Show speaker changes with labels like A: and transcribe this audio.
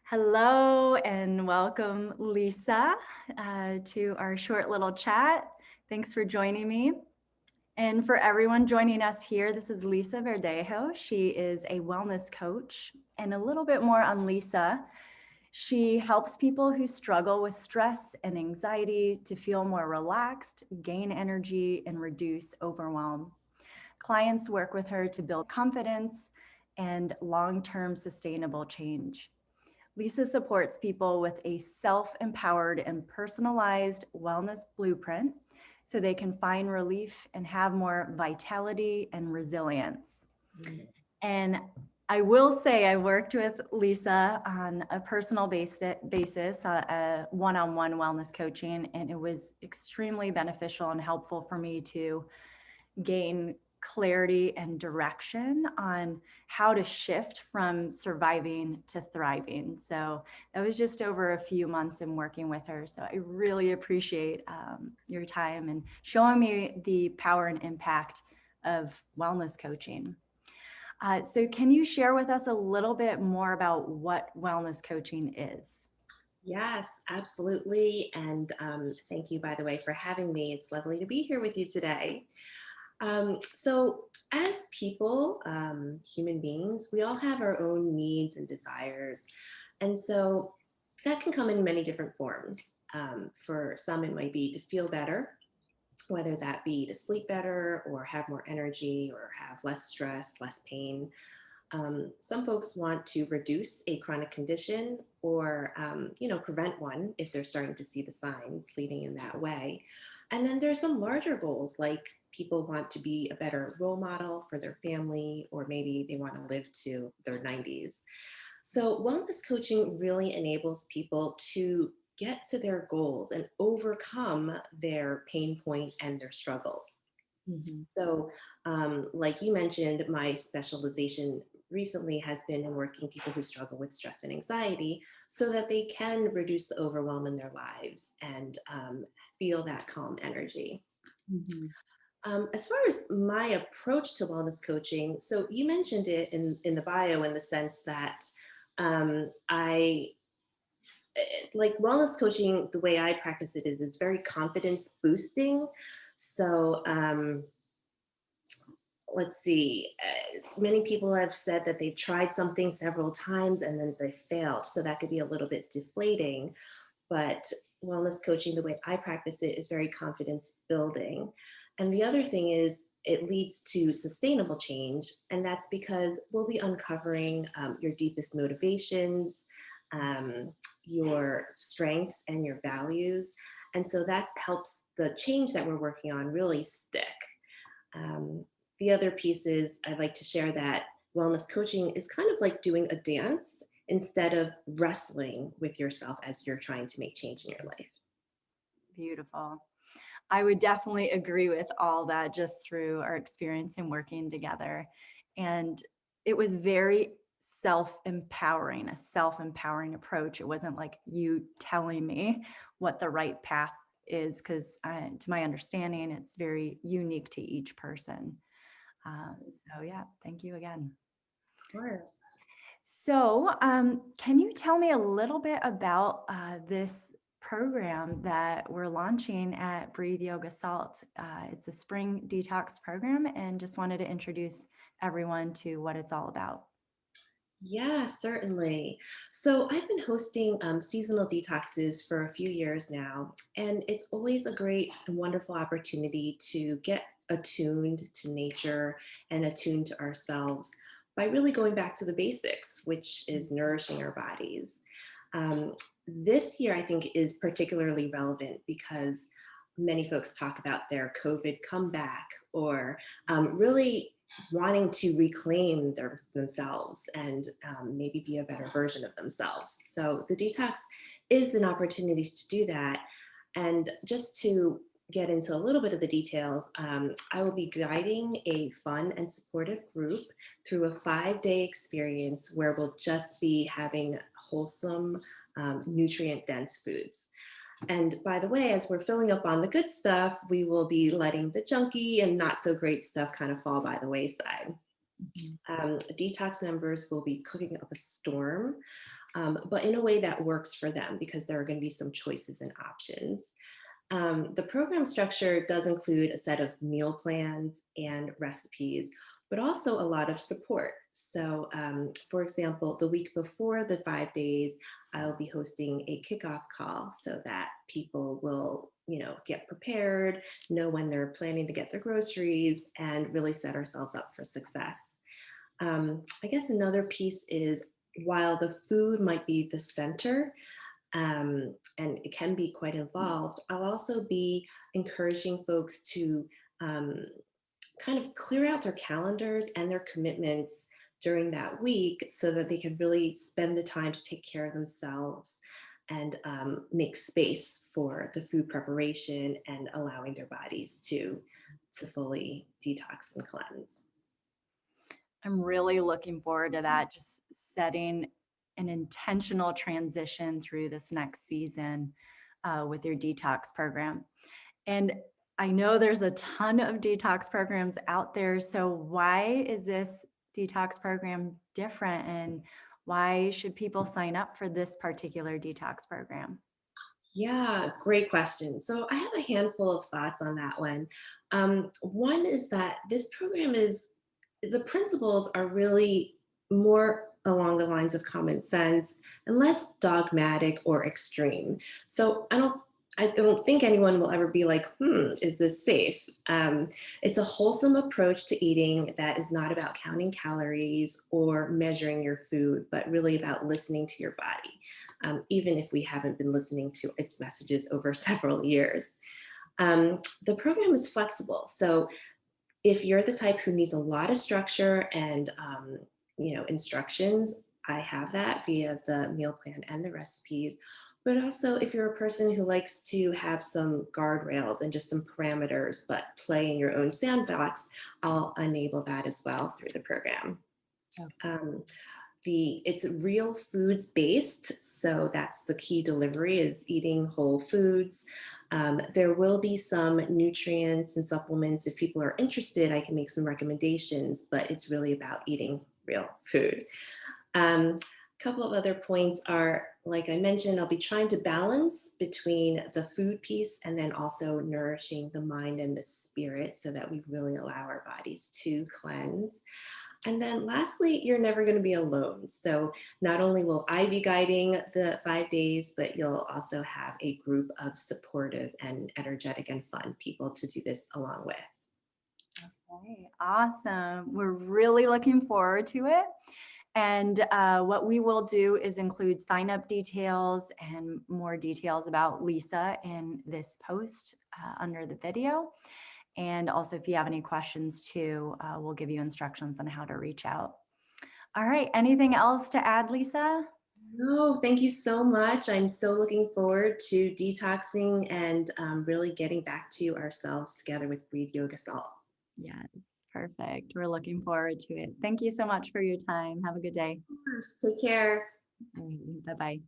A: Hello and welcome, Lisa, to our short little chat. Thanks for joining me. And for everyone joining us here, this is Lisa Verdejo. She is a wellness coach. And a little bit more on Lisa. She helps people who struggle with stress and anxiety to feel more relaxed, gain energy, and reduce overwhelm. Clients work with her to build confidence and long-term sustainable change. Lisa supports people with a self-empowered and personalized wellness blueprint so they can find relief and have more vitality and resilience. And I will say I worked with Lisa on a personal basis, a one-on-one wellness coaching, and it was extremely beneficial and helpful for me to gain clarity and direction on how to shift from surviving to thriving. So that was just over a few months in working with her. So I really appreciate your time and showing me the power and impact of wellness coaching. So can you share with us a little bit more about what wellness coaching is?
B: Yes, absolutely. And thank you, by the way, for having me. It's lovely to be here with you today. As people, human beings, we all have our own needs and desires. And so, that can come in many different forms. For some, it might be to feel better, whether that be to sleep better or have more energy or have less stress, less pain. Some folks want to reduce a chronic condition or, prevent one if they're starting to see the signs leading in that way. And then there's some larger goals, like people want to be a better role model for their family, or maybe they want to live to their 90s. So wellness coaching really enables people to get to their goals and overcome their pain point and their struggles.
A: Mhm.
B: So, like you mentioned, my specialization recently has been in working people who struggle with stress and anxiety so that they can reduce the overwhelm in their lives and feel that calm energy.
A: Mhm.
B: As far as my approach to wellness coaching, so you mentioned it in the bio in the sense that I like wellness coaching, the way I practice it is very confidence boosting. So, let's see, many people have said that they've tried something several times and then they failed. So that could be a little bit deflating. But wellness coaching, the way I practice it, is very confidence building. And the other thing is, it leads to sustainable change. And that's because we'll be uncovering your deepest motivations, um, your strengths, and your values. And so that helps the change that we're working on really stick. Um, the other piece is I'd like to share that wellness coaching is kind of like doing a dance instead of wrestling with yourself as you're trying to make change in your life.
A: Beautiful. I would definitely agree with all that just through our experience in working together. And it was very self-empowering, a self-empowering approach. It wasn't like you telling me what the right path is, because to my understanding, it's very unique to each person. So yeah, thank you again.
B: Of course.
A: So, can you tell me a little bit about this program that we're launching at Breathe Yoga Salt? It's a Spring Detox Program, and just wanted to introduce everyone to what it's all about.
B: Yeah, certainly. So I've been hosting seasonal detoxes for a few years now, and it's always a great and wonderful opportunity to get attuned to nature and attuned to ourselves by really going back to the basics, which is nourishing our bodies. Um, this year, I think, is particularly relevant because many folks talk about their COVID comeback or really wanting to reclaim themselves and maybe be a better version of themselves. So the detox is an opportunity to do that. And just to get into a little bit of the details, I will be guiding a fun and supportive group through a 5-day experience where we'll just be having wholesome, nutrient dense foods. And by the way, as we're filling up on the good stuff, we will be letting the junky and not so great stuff kind of fall by the wayside.
A: Mhm.
B: Detox members will be cooking up a storm. but in a way that works for them because there are going to be some choices and options. The program structure does include a set of meal plans and recipes, but also a lot of support. So, for example, the week before the 5 days, I'll be hosting a kickoff call so that people will, get prepared, know when they're planning to get their groceries, and really set ourselves up for success. I guess another piece is while the food might be the center, and it can be quite involved, I'll also be encouraging folks to um, kind of clear out their calendars and their commitments during that week so that they can really spend the time to take care of themselves and make space for the food preparation and allowing their bodies to fully detox and cleanse.
A: I'm really looking forward to that, just setting an intentional transition through this next season with your detox program. And I know there's a ton of detox programs out there. So, why is this detox program different? And why should people sign up for this particular detox program?
B: Yeah, great question. So I have a handful of thoughts on that one. One is that this program is the principles are really more along the lines of common sense and less dogmatic or extreme. So I don't think anyone will ever be like, is this safe? It's a wholesome approach to eating that is not about counting calories or measuring your food, but really about listening to your body, even if we haven't been listening to its messages over several years. The program is flexible. So if you're the type who needs a lot of structure and instructions, I have that via the meal plan and the recipes. But also, if you're a person who likes to have some guardrails and just some parameters, but play in your own sandbox, I'll enable that as well through the program. Um, it's real foods based, so that's the key delivery is eating whole foods. There will be some nutrients and supplements. If people are interested, I can make some recommendations, but it's really about eating real food. A couple of other points are, like I mentioned, I'll be trying to balance between the food piece and then also nourishing the mind and the spirit so that we really allow our bodies to cleanse. And then lastly, you're never going to be alone. So not only will I be guiding the 5 days, but you'll also have a group of supportive and energetic and fun people to do this along with.
A: Okay, awesome. We're really looking forward to it. And what we will do is include sign up details and more details about Lisa in this post under the video. And also, if you have any questions too, we'll give you instructions on how to reach out. All right, anything else to add, Lisa?
B: No, thank you so much. I'm so looking forward to detoxing and really getting back to ourselves together with Breathe Yoga Salt.
A: Yes, perfect. We're looking forward to it. Thank you so much for your time. Have a good day.
B: Of course. Take care.
A: Bye bye.